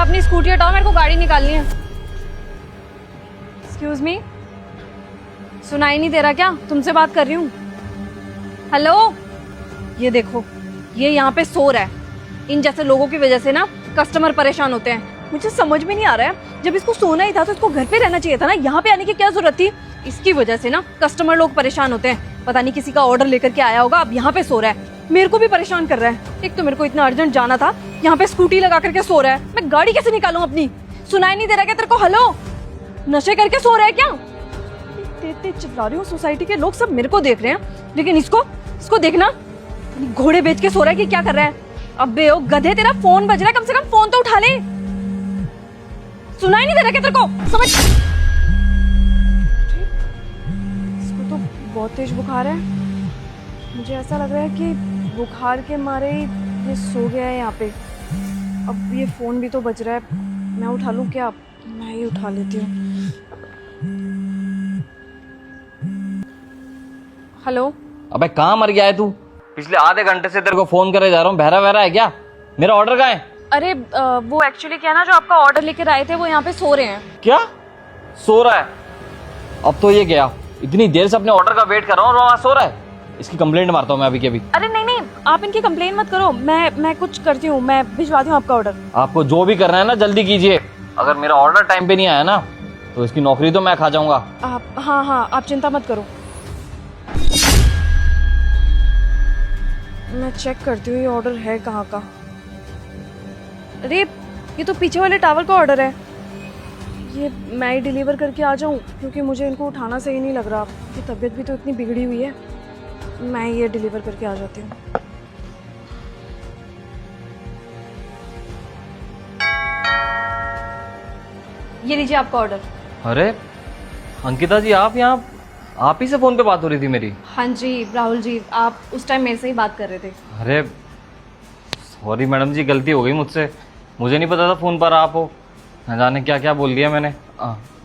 अपनी स्कूटी हटाओ, मेरे को गाड़ी निकालनी है। एक्सक्यूज मी, सुनाई नहीं दे रहा क्या? तुमसे बात कर रही हूँ। हेलो, ये देखो, ये यहाँ पे सो रहा है। इन जैसे लोगों की वजह से ना कस्टमर परेशान होते हैं। मुझे समझ में नहीं आ रहा है, जब इसको सोना ही था तो इसको घर पे रहना चाहिए था ना, यहाँ पे आने की क्या जरूरत थी? इसकी वजह से ना कस्टमर लोग परेशान होते हैं। पता नहीं किसी का ऑर्डर लेकर के आया होगा, अब यहाँ पे सो रहा है, मेरे को भी परेशान कर रहा है। एक तो मेरे को इतना अर्जेंट जाना था, यहाँ पे स्कूटी लगा करके सो रहा है। मैं गाड़ी कैसे निकालूं अपनी? सुनाई नहीं दे रहा क्या तेरे को? हेलो, नशे करके सो रहा है क्या? तेरे चिल्ला रही हूँ, सोसाइटी के लोग सब मेरे को देख रहे हैं, लेकिन इसको देखना, घोड़े बेच के सो रहा है कि क्या कर रहा है? अबे ओ गधे, तेरा फोन बज रहा है, कम से कम फोन तो उठा ले। सुनाई नहीं दे रहा क्या तेरे को? समझ, इसको तो बहुत तेज बुखार है। मुझे ऐसा लग रहा है कि बुखार के मारे ही ये सो गया है यहाँ पे। अब ये फोन भी तो बज रहा है, मैं उठा लूं क्या? मैं ही उठा लेती हूँ। हेलो। अबे कहाँ मर गया है तू? पिछले आधे घंटे से तेरे को फोन करे जा रहा हूँ, बहरा बहरा है क्या? मेरा ऑर्डर कहाँ है? अरे वो एक्चुअली क्या है ना, जो आपका ऑर्डर लेकर आए थे वो यहाँ पे सो रहे हैं। क्या सो रहा है? अब तो ये गया, इतनी देर से अपने ऑर्डर का वेट कर रहा हूँ और वहाँ सो रहा है। इसकी कंप्लेंट मारता हूँ मैं अभी के अभी। अरे नहीं, आप इनकी कंप्लेन मत करो, मैं कुछ करती हूँ, मैं भिजवाती हूँ आपका ऑर्डर। आपको जो भी करना है ना जल्दी कीजिए। अगर मेरा ऑर्डर टाइम पे नहीं आया ना तो इसकी नौकरी तो मैं खा जाऊंगा। हाँ, आप चिंता मत करो, मैं चेक करती हूँ ये ऑर्डर है कहाँ का। अरे ये तो पीछे वाले टावर का ऑर्डर है। ये मैं ही डिलीवर करके आ जाऊँ, क्योंकि मुझे इनको उठाना सही नहीं लग रहा। ये तबीयत भी तो इतनी बिगड़ी हुई है, मैं ये डिलीवर करके आ जाती हूँ। ये लीजिए आपका ऑर्डर। अरे अंकिता जी, आप यहाँ, आप ही से फोन पे बात हो रही थी मेरी? हाँ जी राहुल जी, आप उस टाइम मेरे से ही बात कर रहे थे। अरे सॉरी मैडम जी, गलती हो गई मुझसे, मुझे नहीं पता था फोन पर आप हो। न जाने क्या क्या बोल दिया मैंने।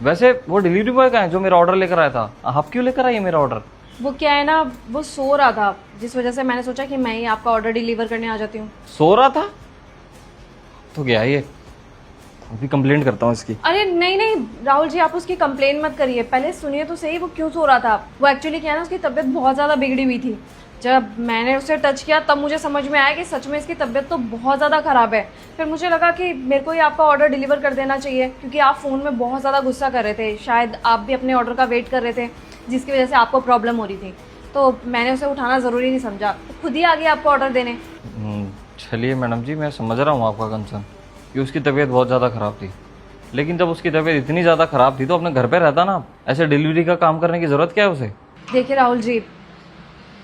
वैसे वो डिलीवरी बॉय कहाँ है जो मेरा ऑर्डर लेकर आया था? आप क्यों लेकर आइए मेरा ऑर्डर? वो क्या है ना, वो सो रहा था, जिस वजह से मैंने सोचा कि मैं ही आपका ऑर्डर डिलीवर करने आ जाती हूँ। सो रहा था तो गया ये, अभी कंप्लेंट करता हूँ इसकी। अरे नहीं राहुल जी, आप उसकी कंप्लेन मत करिए, पहले सुनिए तो सही वो क्यों सो रहा था। वो एक्चुअली क्या है ना, उसकी तबीयत बहुत ज़्यादा बिगड़ी हुई थी। जब मैंने उसे टच किया तब मुझे समझ में आया कि सच में इसकी तबीयत तो बहुत ज़्यादा ख़राब है। फिर मुझे लगा कि मेरे को ही आपका ऑर्डर डिलीवर कर देना चाहिए, क्योंकि आप फ़ोन में बहुत ज़्यादा गुस्सा कर रहे थे। शायद आप भी अपने ऑर्डर का वेट कर रहे थे, जिसकी वजह से आपको प्रॉब्लम हो रही थी। तो मैंने उसे उठाना ज़रूरी नहीं समझा, तो खुद ही आ गया आपको ऑर्डर देने। चलिए मैडम जी, मैं समझ रहा हूँ आपका कंसर्न कि उसकी तबीयत बहुत ज़्यादा ख़राब थी, लेकिन जब उसकी तबीयत इतनी ज़्यादा ख़राब थी तो अपने घर पे रहता ना। ऐसे डिलीवरी का काम करने की ज़रूरत क्या है उसे? देखिए राहुल जी,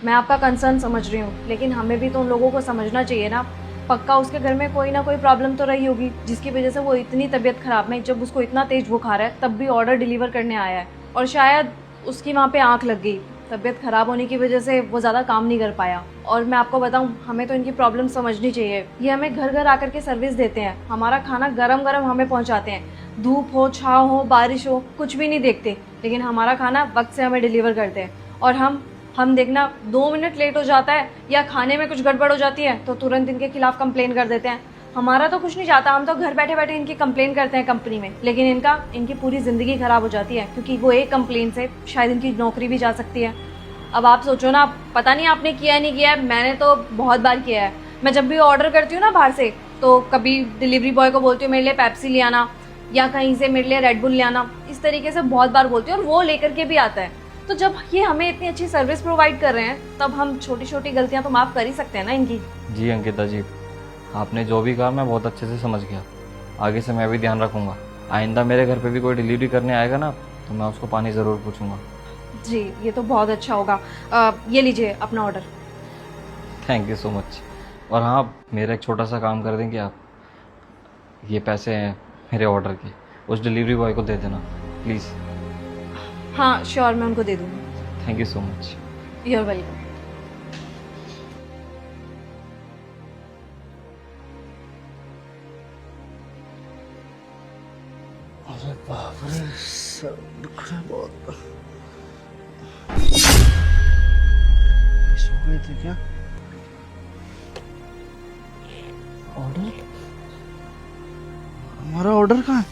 मैं आपका कंसर्न समझ रही हूँ, लेकिन हमें भी तो उन लोगों को समझना चाहिए ना। पक्का उसके घर में कोई ना कोई प्रॉब्लम तो रही होगी, जिसकी वजह से वो इतनी तबीयत ख़राब में, जब उसको इतना तेज बुखार है तब भी ऑर्डर डिलीवर करने आया है। और शायद उसकी वहाँ पे आँख लग गई, तबीयत ख़राब होने की वजह से वो ज़्यादा काम नहीं कर पाया। और मैं आपको बताऊं, हमें तो इनकी प्रॉब्लम समझनी चाहिए। ये हमें घर घर आकर के सर्विस देते हैं, हमारा खाना गरम गरम हमें पहुंचाते हैं। धूप हो, छाँव हो, बारिश हो, कुछ भी नहीं देखते, लेकिन हमारा खाना वक्त से हमें डिलीवर करते हैं। और हम देखना, 2 मिनट लेट हो जाता है या खाने में कुछ गड़बड़ हो जाती है तो तुरंत इनके खिलाफ कंप्लेन कर देते हैं। हमारा तो कुछ नहीं जाता, हम तो घर बैठे बैठे इनकी कंप्लेन करते हैं कंपनी में, लेकिन इनकी पूरी ज़िंदगी ख़राब हो जाती है, क्योंकि वो एक कंप्लेन से शायद इनकी नौकरी भी जा सकती है। अब आप सोचो ना, पता नहीं आपने किया नहीं किया है, मैंने तो बहुत बार किया है। मैं जब भी ऑर्डर करती हूँ ना बाहर से, तो कभी डिलीवरी बॉय को बोलती हूँ मेरे लिए पेप्सी ले आना, या कहीं से मेरे लिए रेड बुल ले आना, इस तरीके से बहुत बार बोलती हूँ और वो लेकर के भी आता है। तो जब ये हमें इतनी अच्छी सर्विस प्रोवाइड कर रहे हैं, तब हम छोटी छोटी गलतियाँ तो माफ़ कर ही सकते हैं ना इनकी। जी अंकिता जी, आपने जो भी कहा मैं बहुत अच्छे से समझ गया। आगे से मैं भी ध्यान रखूँगा। आइंदा मेरे घर पे भी कोई डिलीवरी करने आएगा ना तो मैं उसको पानी ज़रूर पूछूंगा। जी, ये तो बहुत अच्छा होगा। ये लीजिए अपना order. Thank you so much. और हाँ, मेरा एक छोटा सा काम कर दें कि आप, ये पैसे हैं मेरे ऑर्डर के, उस डिलीवरी बॉय को दे देना प्लीज़। हाँ श्योर, मैं उनको दे दूँगी। Thank you so much. You are welcome. अरे बाप रे, सर दुख रहा है बहुत। सो गए थे क्या? ऑर्डर हमारा ऑर्डर कहाँ है?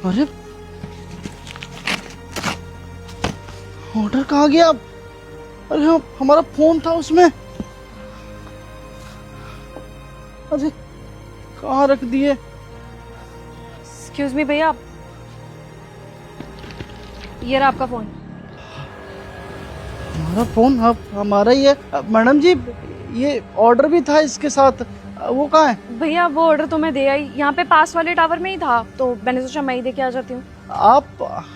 अरे ऑर्डर कहाँ गया? अरे हमारा फोन था उसमें। अरे कहाँ रख दिए? एक्सक्यूज मी भैया, ये रहा आपका फ़ोन। हमारा फोन हमारा ही है। मैडम जी, ये ऑर्डर भी था इसके साथ, वो कहाँ है? भैया वो ऑर्डर तो मैं दे आई, यहाँ पे पास वाले टावर में ही था, तो मैंने सोचा मैं ही दे के आ जाती हूँ। आप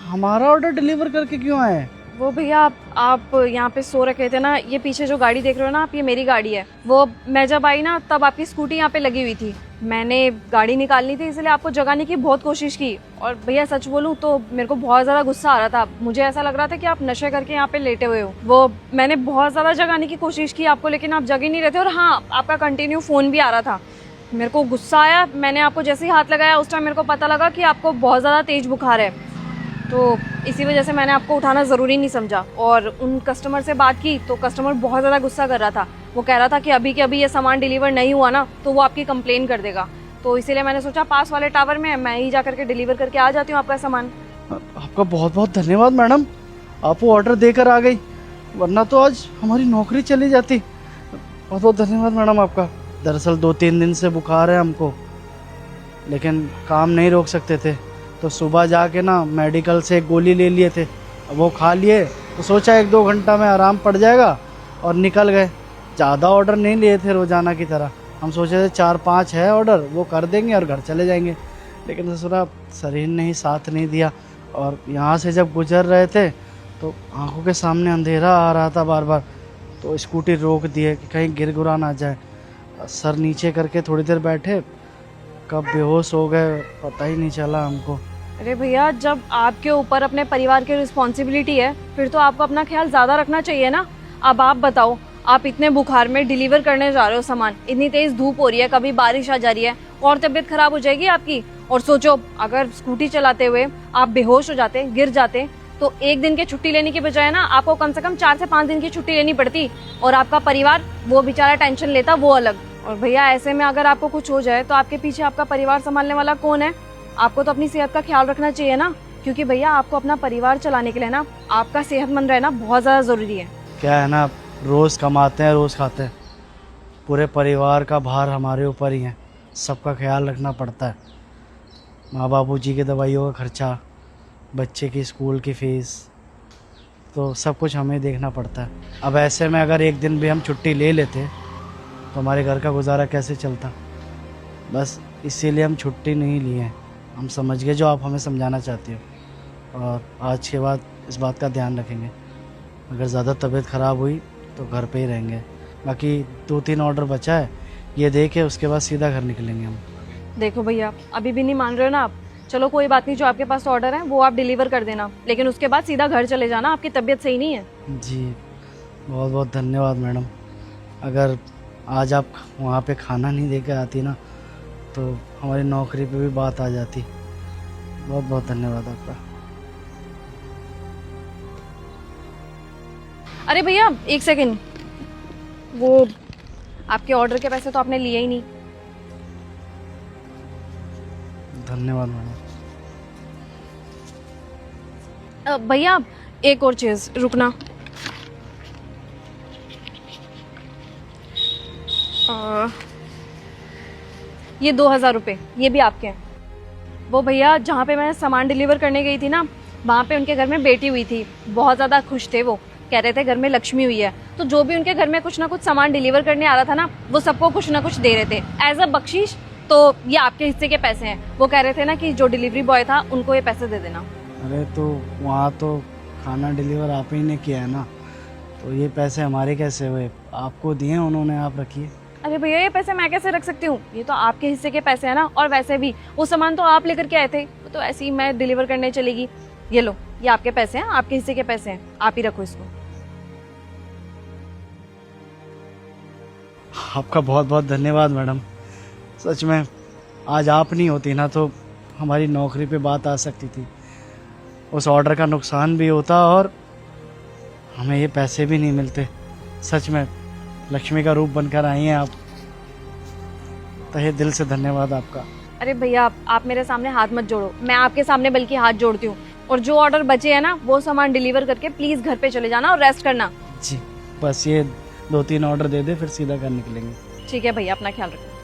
हमारा ऑर्डर डिलीवर करके क्यों आए? वो भैया आप यहाँ पे सो रखे थे ना, ये पीछे जो गाड़ी देख रहे हो ना आप, ये मेरी गाड़ी है। वो मैं जब आई ना तब आपकी स्कूटी यहाँ पे लगी हुई थी, मैंने गाड़ी निकालनी थी इसलिए आपको जगाने की बहुत कोशिश की। और भैया सच बोलूँ तो मेरे को बहुत ज़्यादा गुस्सा आ रहा था, मुझे ऐसा लग रहा था कि आप नशे करके यहाँ पे लेटे हुए हो। वो मैंने बहुत ज़्यादा जगाने की कोशिश की आपको, लेकिन आप जग ही नहीं रहे थे। और हाँ, आपका कंटिन्यू फ़ोन भी आ रहा था। मेरे को गुस्सा आया, मैंने आपको जैसे ही हाथ लगाया उस टाइम मेरे को पता लगा कि आपको बहुत ज़्यादा तेज़ बुखार है, तो इसी वजह से मैंने आपको उठाना ज़रूरी नहीं समझा। और उन कस्टमर से बात की तो कस्टमर बहुत ज़्यादा गुस्सा कर रहा था, वो कह रहा था कि अभी के अभी ये सामान डिलीवर नहीं हुआ ना तो वो आपकी कंप्लेन कर देगा। तो इसीलिए मैंने सोचा पास वाले टावर में मैं ही जा करके डिलीवर करके आ जाती हूँ आपका सामान। आपका बहुत बहुत धन्यवाद मैडम, आप वो ऑर्डर देकर आ गई, वरना तो आज हमारी नौकरी चली जाती। बहुत बहुत धन्यवाद मैडम आपका। दरअसल 2-3 दिन से बुखार है हमको, लेकिन काम नहीं रोक सकते थे, तो सुबह जाके ना मेडिकल से एक गोली ले लिए थे, वो खा लिए तो सोचा 1-2 घंटा में आराम पड़ जाएगा और निकल गए। ज़्यादा ऑर्डर नहीं लिए थे रोज़ाना की तरह, हम सोचे थे 4-5 है ऑर्डर, वो कर देंगे और घर चले जाएंगे, लेकिन ससुरा शरीर ने ही साथ नहीं दिया। और यहाँ से जब गुजर रहे थे तो आंखों के सामने अंधेरा आ रहा था बार बार, तो स्कूटी रोक दिए कि कहीं गिर गुरा ना जाए। सर नीचे करके थोड़ी देर बैठे, कब बेहोश हो गए पता ही नहीं चला हमको। अरे भैया, जब आपके ऊपर अपने परिवार की रिस्पॉन्सिबिलिटी है फिर तो आपको अपना ख्याल ज़्यादा रखना चाहिए ना। अब आप बताओ, आप इतने बुखार में डिलीवर करने जा रहे हो सामान, इतनी तेज़ धूप हो रही है, कभी बारिश आ जा रही है और तबीयत खराब हो जाएगी आपकी। और सोचो अगर स्कूटी चलाते हुए आप बेहोश हो जाते, गिर जाते, तो 1 दिन की छुट्टी लेने की बजाय ना आपको कम से कम 4 से 5 दिन की छुट्टी लेनी पड़ती, और आपका परिवार वो बेचारा टेंशन लेता, वो अलग। और भैया ऐसे में अगर आपको कुछ हो जाए तो आपके पीछे आपका परिवार संभालने वाला कौन है? आपको तो अपनी सेहत का ख्याल रखना चाहिए ना, क्योंकि भैया आपको अपना परिवार चलाने के लिए ना आपका सेहतमंद रहना बहुत ज़्यादा ज़रूरी है। क्या है ना, रोज़ कमाते हैं रोज़ खाते हैं, पूरे परिवार का भार हमारे ऊपर ही है, सबका ख्याल रखना पड़ता है। माँ बाबू जी की दवाइयों का खर्चा, बच्चे की स्कूल की फ़ीस, तो सब कुछ हमें देखना पड़ता है। अब ऐसे में अगर एक दिन भी हम छुट्टी ले लेते तो हमारे घर का गुजारा कैसे चलता। बस इसीलिए हम छुट्टी नहीं लिए हैं। हम समझ गए जो आप हमें समझाना चाहती हो, और आज के बाद इस बात का ध्यान रखेंगे। अगर ज़्यादा तबीयत ख़राब हुई तो घर पे ही रहेंगे। बाकी 2-3 ऑर्डर बचा है, ये दे के उसके बाद सीधा घर निकलेंगे हम। देखो भैया, अभी भी नहीं मान रहे हो ना आप, चलो कोई बात नहीं, जो आपके पास ऑर्डर है वो आप डिलीवर कर देना, लेकिन उसके बाद सीधा घर चले जाना, आपकी तबीयत सही नहीं है। जी बहुत बहुत धन्यवाद मैडम। अगर आज आप वहाँ पे खाना नहीं दे के आती ना तो हमारी नौकरी पे भी बात आ जाती। बहुत बहुत धन्यवाद आपका। अरे भैया 1 सेकेंड, वो आपके ऑर्डर के पैसे तो आपने लिए ही नहीं। धन्यवाद मैडम। भैया एक और चीज़, रुकना। ये 2000 रुपये, ये भी आपके हैं। वो भैया जहाँ पे मैं सामान डिलीवर करने गई थी ना, वहाँ पे उनके घर में बेटी हुई थी, बहुत ज़्यादा खुश थे, वो कह रहे थे घर में लक्ष्मी हुई है, तो जो भी उनके घर में कुछ ना कुछ सामान डिलीवर करने आ रहा था ना, वो सबको कुछ ना कुछ दे रहे थे एज अ बख्शीश। तो ये आपके हिस्से के पैसे हैं। वो कह रहे थे ना कि जो डिलीवरी बॉय था उनको ये पैसे दे देना। अरे तो वहाँ तो खाना डिलीवर आप ही ने किया है ना, तो ये पैसे हमारे कैसे हुए? आपको दिए उन्होंने, आप रखिए। अरे भैया ये पैसे मैं कैसे रख सकती हूँ, ये तो आपके हिस्से के पैसे हैं ना। और वैसे भी वो सामान तो आप लेकर के आए थे, वो तो ऐसे ही मैं डिलीवर करने चलेगी। ये लो, ये आपके पैसे हैं, आपके हिस्से के पैसे हैं, आप ही रखो इसको। आपका बहुत बहुत धन्यवाद मैडम। सच में आज आप नहीं होती ना तो हमारी नौकरी पे बात आ सकती थी, उस ऑर्डर का नुकसान भी होता और हमें ये पैसे भी नहीं मिलते। सच में लक्ष्मी का रूप बनकर आई हैं आप। तहे दिल से धन्यवाद आपका। अरे भैया आप मेरे सामने हाथ मत जोड़ो, मैं आपके सामने बल्कि हाथ जोड़ती हूँ। और जो ऑर्डर बचे हैं ना वो सामान डिलीवर करके प्लीज़ घर पे चले जाना और रेस्ट करना। जी, बस ये 2-3 ऑर्डर दे दे फिर सीधा घर निकलेंगे। ठीक है भैया, अपना ख्याल रखो।